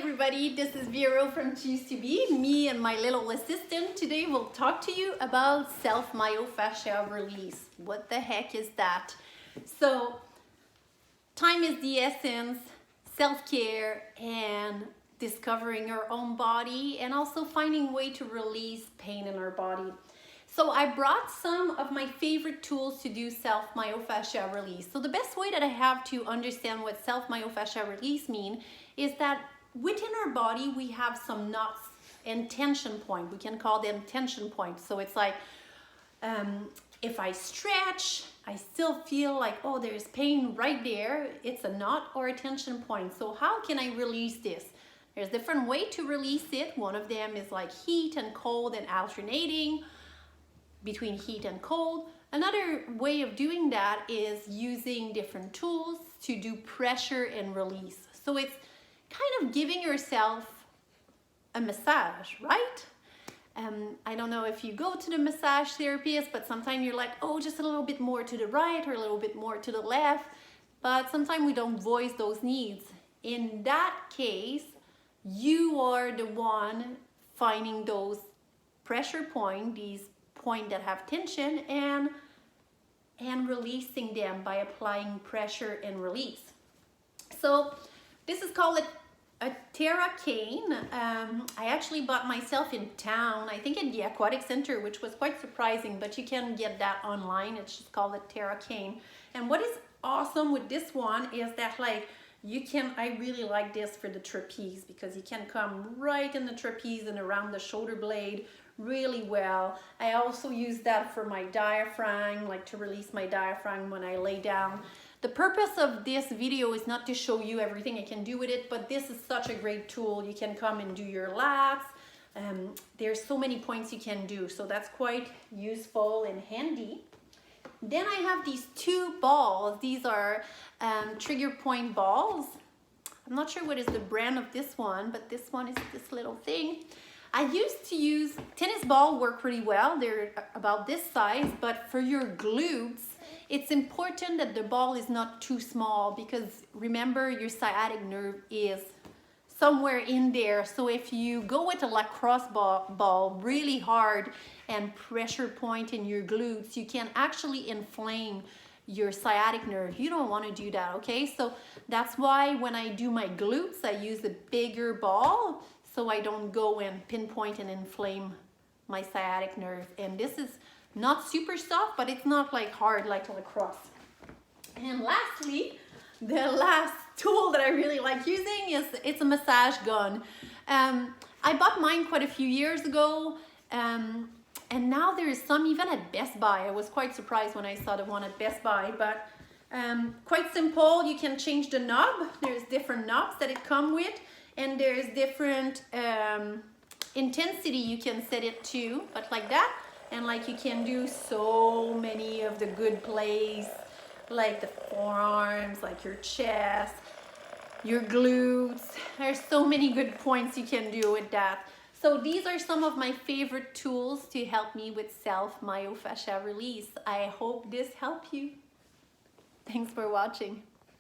everybody, this is Vero from Choose to Be, me and my little assistant. Today we'll talk to you about self-myofascial release. What the heck is that? So, time is the essence, self-care, and discovering our own body, and also finding a way to release pain in our body. So I brought some of my favorite tools to do self-myofascial release. So the best way that I have to understand what self-myofascial release mean is that within our body we have some knots and tension point. We can call them tension points. So it's like if I stretch, I still feel like, oh, there's pain right there. It's a knot or a tension point. So how can I release this? There's different way to release it. One of them is like heat and cold and alternating between heat and cold. Another way of doing that is using different tools to do pressure and release. So it's kind of giving yourself a massage, right? I don't know if you go to the massage therapist, but sometimes you're like, oh, just a little bit more to the right or a little bit more to the left. But sometimes we don't voice those needs. In that case, you are the one finding those pressure points, these point that have tension, and releasing them by applying pressure and release. So this is called a Terra Cane. I actually bought myself in town, I think in the aquatic center, which was quite surprising, but you can get that online. It's just called a Terra Cane. And what is awesome with this one is that I really like this for the trapeze, because you can come right in the trapeze and around the shoulder blade really well. I also use that for my diaphragm, like to release my diaphragm when I lay down. The purpose of this video is not to show you everything I can do with it, but this is such a great tool. You can come and do your lats. There's so many points you can do, so that's quite useful and handy. Then I have these two balls. These are trigger point balls. I'm not sure what is the brand of this one, but this one is this little thing. I used to use tennis ball, work pretty well. They're about this size, but for your glutes, it's important that the ball is not too small, because remember, your sciatic nerve is somewhere in there. So if you go with a lacrosse ball really hard and pressure point in your glutes, you can actually inflame your sciatic nerve. You don't want to do that, okay? So that's why when I do my glutes, I use a bigger ball, so I don't go and pinpoint and inflame my sciatic nerve. And this is not super soft, but it's not like hard like a lacrosse. And lastly, the last tool that I really like using is, it's a massage gun. I bought mine quite a few years ago, and now there is some even at Best Buy. I was quite surprised when I saw the one at Best Buy, but quite simple. You can change the knob. There's different knobs that it comes with, and there's different intensity you can set it to, but like that. And like you can do so many of the good plays, like the forearms, like your chest, your glutes. There's so many good points you can do with that. So these are some of my favorite tools to help me with self-myofascial release. I hope this helped you. Thanks for watching.